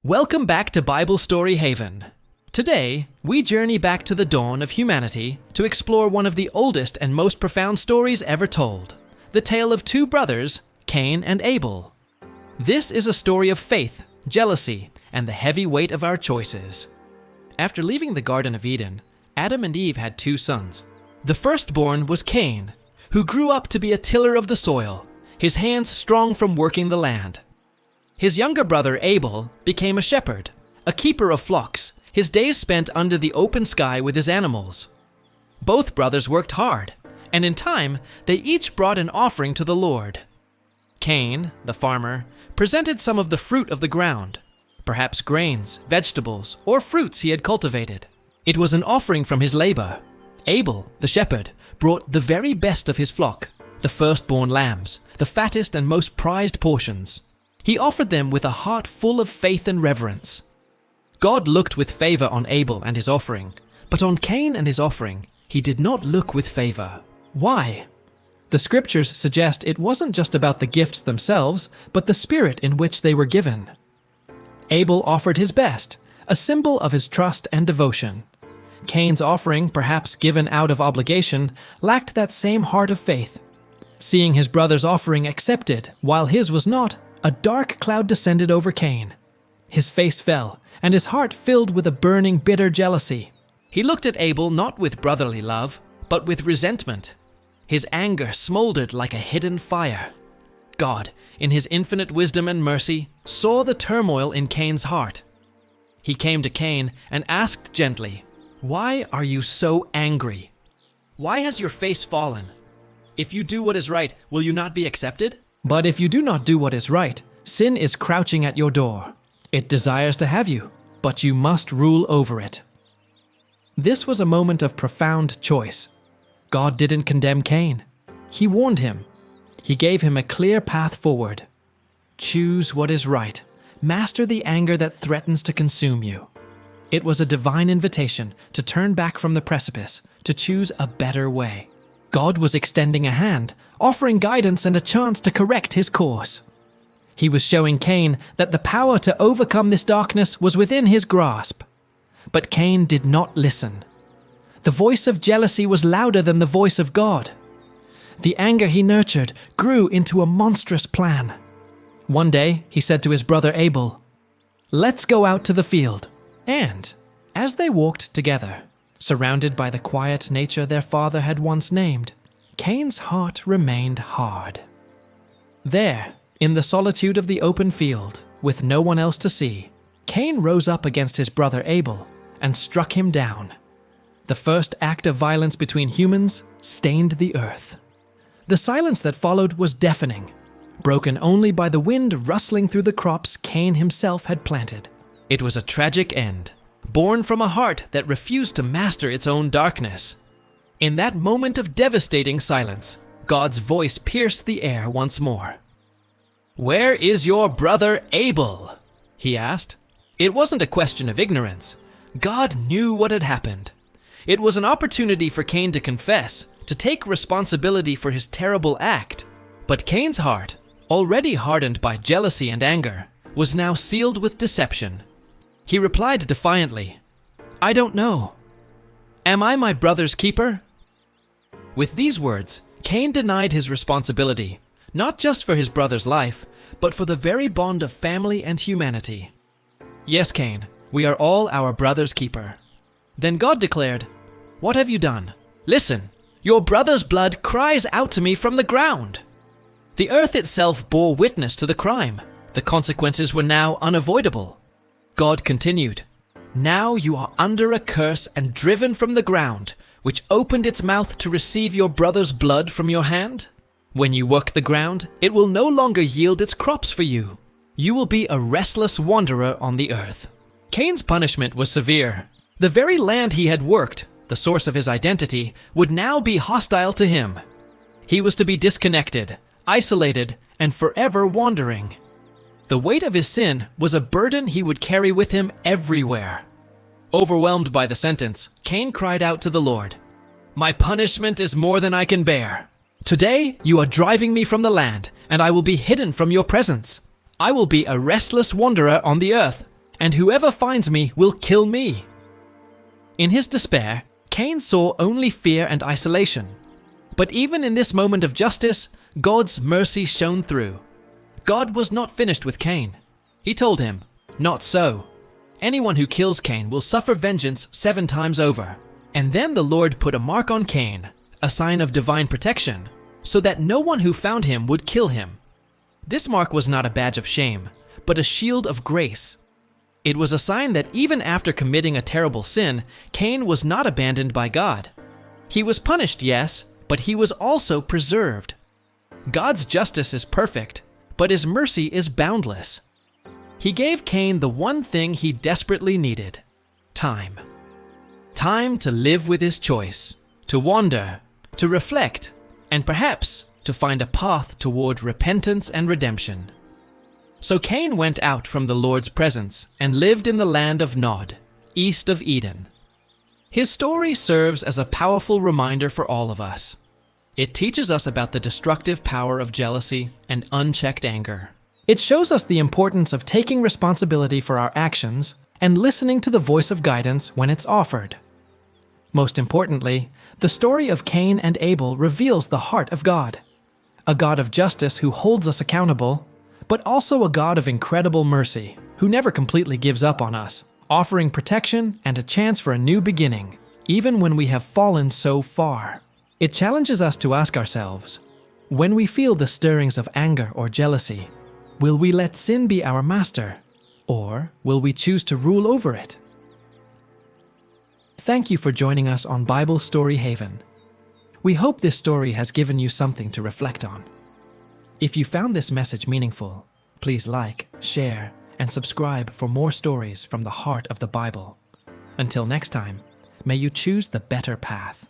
Welcome back to Bible Story Haven. Today, we journey back to the dawn of humanity to explore one of the oldest and most profound stories ever told, the tale of two brothers, Cain and Abel. This is a story of faith, jealousy, and the heavy weight of our choices. After leaving the Garden of Eden, Adam and Eve had two sons. The firstborn was Cain, who grew up to be a tiller of the soil, his hands strong from working the land. His younger brother Abel became a shepherd, a keeper of flocks, his days spent under the open sky with his animals. Both brothers worked hard, and in time they each brought an offering to the Lord. Cain, the farmer, presented some of the fruit of the ground, perhaps grains, vegetables, or fruits he had cultivated. It was an offering from his labor. Abel, the shepherd, brought the very best of his flock, the firstborn lambs, the fattest and most prized portions. He offered them with a heart full of faith and reverence. God looked with favor on Abel and his offering, but on Cain and his offering, he did not look with favor. Why? The scriptures suggest it wasn't just about the gifts themselves, but the spirit in which they were given. Abel offered his best, a symbol of his trust and devotion. Cain's offering, perhaps given out of obligation, lacked that same heart of faith. Seeing his brother's offering accepted while his was not, a dark cloud descended over Cain. His face fell, and his heart filled with a burning, bitter jealousy. He looked at Abel not with brotherly love, but with resentment. His anger smoldered like a hidden fire. God, in his infinite wisdom and mercy, saw the turmoil in Cain's heart. He came to Cain and asked gently, "Why are you so angry? Why has your face fallen? If you do what is right, will you not be accepted? But if you do not do what is right, sin is crouching at your door. It desires to have you, but you must rule over it." This was a moment of profound choice. God didn't condemn Cain. He warned him. He gave him a clear path forward. Choose what is right. Master the anger that threatens to consume you. It was a divine invitation to turn back from the precipice, to choose a better way. God was extending a hand, offering guidance and a chance to correct his course. He was showing Cain that the power to overcome this darkness was within his grasp. But Cain did not listen. The voice of jealousy was louder than the voice of God. The anger he nurtured grew into a monstrous plan. One day, he said to his brother Abel, "Let's go out to the field." And, as they walked together, surrounded by the quiet nature their father had once named, Cain's heart remained hard. There, in the solitude of the open field, with no one else to see, Cain rose up against his brother Abel and struck him down. The first act of violence between humans stained the earth. The silence that followed was deafening, broken only by the wind rustling through the crops Cain himself had planted. It was a tragic end, born from a heart that refused to master its own darkness. In that moment of devastating silence, God's voice pierced the air once more. "Where is your brother Abel?" he asked. It wasn't a question of ignorance. God knew what had happened. It was an opportunity for Cain to confess, to take responsibility for his terrible act. But Cain's heart, already hardened by jealousy and anger, was now sealed with deception. He replied defiantly, "I don't know. Am I my brother's keeper?" With these words, Cain denied his responsibility, not just for his brother's life, but for the very bond of family and humanity. "Yes, Cain, we are all our brother's keeper." Then God declared, "What have you done? Listen, your brother's blood cries out to me from the ground." The earth itself bore witness to the crime. The consequences were now unavoidable. God continued, "Now you are under a curse and driven from the ground, which opened its mouth to receive your brother's blood from your hand. When you work the ground, it will no longer yield its crops for you. You will be a restless wanderer on the earth." Cain's punishment was severe. The very land he had worked, the source of his identity, would now be hostile to him. He was to be disconnected, isolated, and forever wandering. The weight of his sin was a burden he would carry with him everywhere. Overwhelmed by the sentence, Cain cried out to the Lord, "My punishment is more than I can bear. Today you are driving me from the land, and I will be hidden from your presence. I will be a restless wanderer on the earth, and whoever finds me will kill me." In his despair, Cain saw only fear and isolation. But even in this moment of justice, God's mercy shone through. God was not finished with Cain. He told him, "Not so. Anyone who kills Cain will suffer vengeance 7 times over." And then the Lord put a mark on Cain, a sign of divine protection, so that no one who found him would kill him. This mark was not a badge of shame, but a shield of grace. It was a sign that even after committing a terrible sin, Cain was not abandoned by God. He was punished, yes, but he was also preserved. God's justice is perfect, but his mercy is boundless. He gave Cain the one thing he desperately needed: time. Time to live with his choice, to wander, to reflect, and perhaps to find a path toward repentance and redemption. So Cain went out from the Lord's presence and lived in the land of Nod, east of Eden. His story serves as a powerful reminder for all of us. It teaches us about the destructive power of jealousy and unchecked anger. It shows us the importance of taking responsibility for our actions and listening to the voice of guidance when it's offered. Most importantly, the story of Cain and Abel reveals the heart of God, a God of justice who holds us accountable, but also a God of incredible mercy who never completely gives up on us, offering protection and a chance for a new beginning, even when we have fallen so far. It challenges us to ask ourselves, when we feel the stirrings of anger or jealousy, will we let sin be our master, or will we choose to rule over it? Thank you for joining us on Bible Story Haven. We hope this story has given you something to reflect on. If you found this message meaningful, please like, share, and subscribe for more stories from the heart of the Bible. Until next time, may you choose the better path.